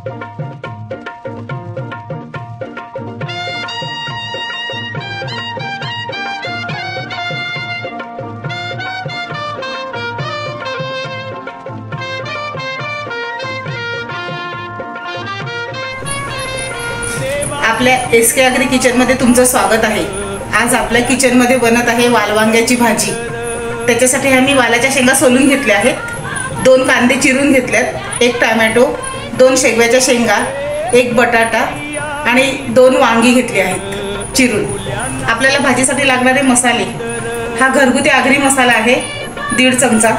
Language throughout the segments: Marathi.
आपल्या SK अग्री किचन मध्ये तुमचं स्वागत आहे। आज आपल्या किचन मध्ये बनत आहे वालवांग्याची भाजी। त्याच्यासाठी आम्ही वालाच्या शेंगा सोलून घेतल्या आहेत, 2 कांदे चिरून घेतलेत, 1 टोमॅटो, 2 शेवग्याच्या शेंगा, 1 बटाटा आणि 2 वांगी घेतली आहेत चिरून। आपल्याला भाजीसाठी लागणारे मसाले, हा घरगुती आगरी मसाला आहे 1.5 चमचा,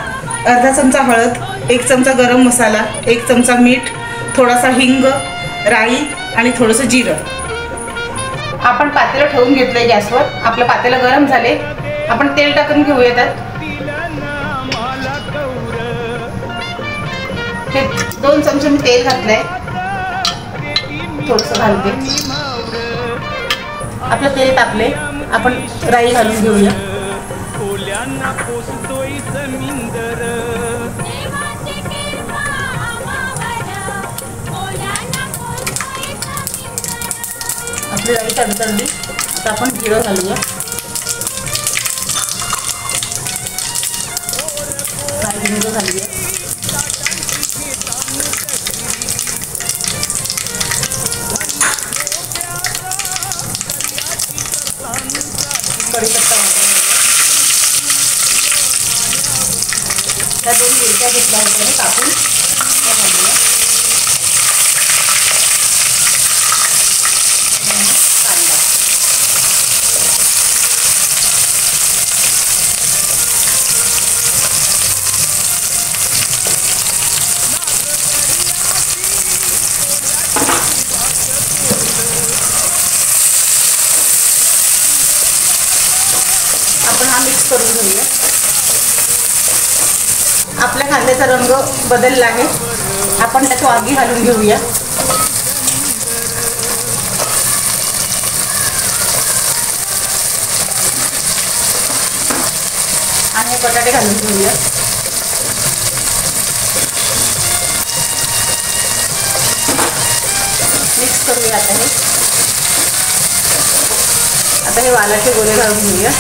अर्धा चमचा हळद, 1 चमचा गरम मसाला, 1 चमचा मीठ, थोडासा हिंग, राई आणि थोडंसं जिरं। आपण पातेलं ठेवून घेतलंय गॅसवर। आपलं पातेलं गरम झाले, आपण तेल टाकून घेऊयात। हे 2 चमचे मी तेल घातलंय, थोडंसं घालते। आपलं तेल तापले, आपण राई घालून घेऊया। आपली राई तडतडली, आता आपण जिरं घालूया। हिंग घालूया। कढीपत्ता त्या 2 मिरच्या घेतल्या होत्या कापून त्या घालूया। आपण हा मिक्स करून घेऊया। आपल्या कांद्याचा रंग बदलला आहे, आपण त्यात वांगी घालून घेऊया। आणि बटाटे घालून घेऊया। मिक्स करूया आता हे वालाचे गोळे घालून घेऊया।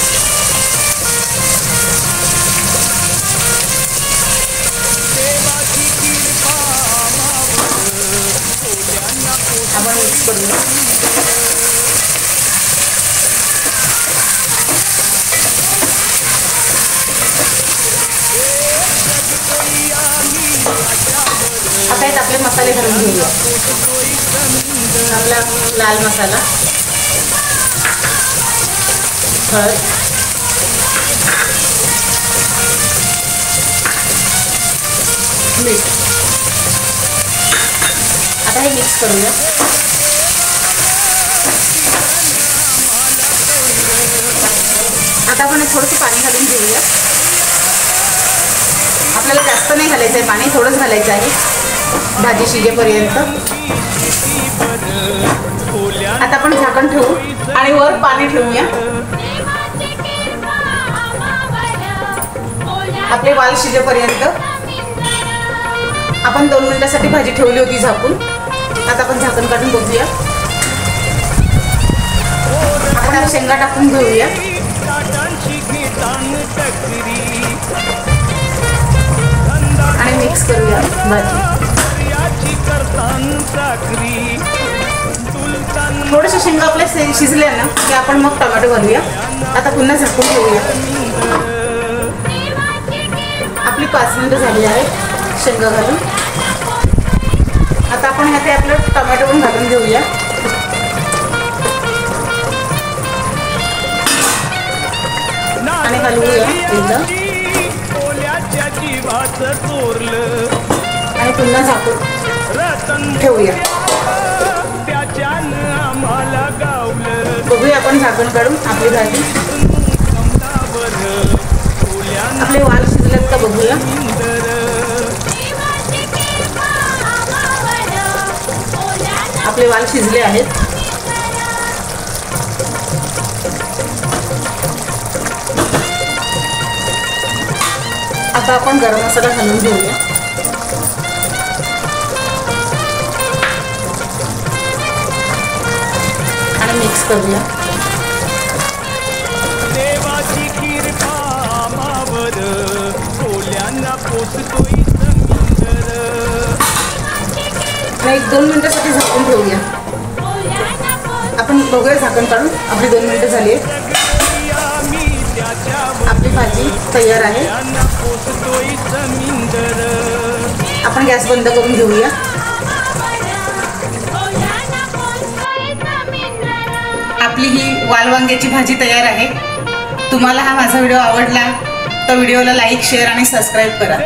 आपण मिक्स करूया। आता यात आपले मसाले घालून घेऊया। आपला लाल मसाला, हळद, मीठ। आता हे मिक्स करूया। आता आपण थोडंसं पाणी घालून घेऊया। आपल्याला जास्त नाही घालायचं आहे पाणी, थोडंच घालायचं आहे भाजी शिजेपर्यंत। आता आपण झाकण ठेवू आणि वर पाणी ठेवूया। आपले वाल शिजेपर्यंत आपण 2 मिनिटांसाठी भाजी ठेवली होती झाकून। आता आपण झाकण काढून बघूया। आपण शेंगा टाकून घेऊया। आणि मिक्स करूया भाजी। थोडेसे शेंगा आपल्या शिजल्या ना की आपण मग टोमॅटो घालूया। आता पुन्हा झाकून ठेवूया। आपली 5 मिनिटं झाली आहेत शेंगा घालून। आता आपण ह्यात आपलं टोमॅटो पण घालून घेऊया। आणि घालूया एकदम, आणि पुन्हा झाकून ठेवूया। बघूया आपण झाकण काढून आपली भाजी। आपले वाल शिजलेत का बघूया। आपले वाल शिजले आहेत। आता आपण गरम मसाला घालून घेऊया। करूया. देवाची कृपा मावर कोल्यांना पोचतोय समुद्र. 1-2 मिनिटासाठी झाकून ठेवूया. आपण बघूया झाकण काढून. आपली 2 मिनिटं झाली आहेत. आपली भाजी तयार आहे. आपण गॅस बंद करून घेऊया. आपली ही वालवांग्याची भाजी तयार आहे. तुम्हाला हा माझा व्हिडिओ आवडला तर व्हिडिओला लाईक, शेअर आणि सबस्क्राईब करा.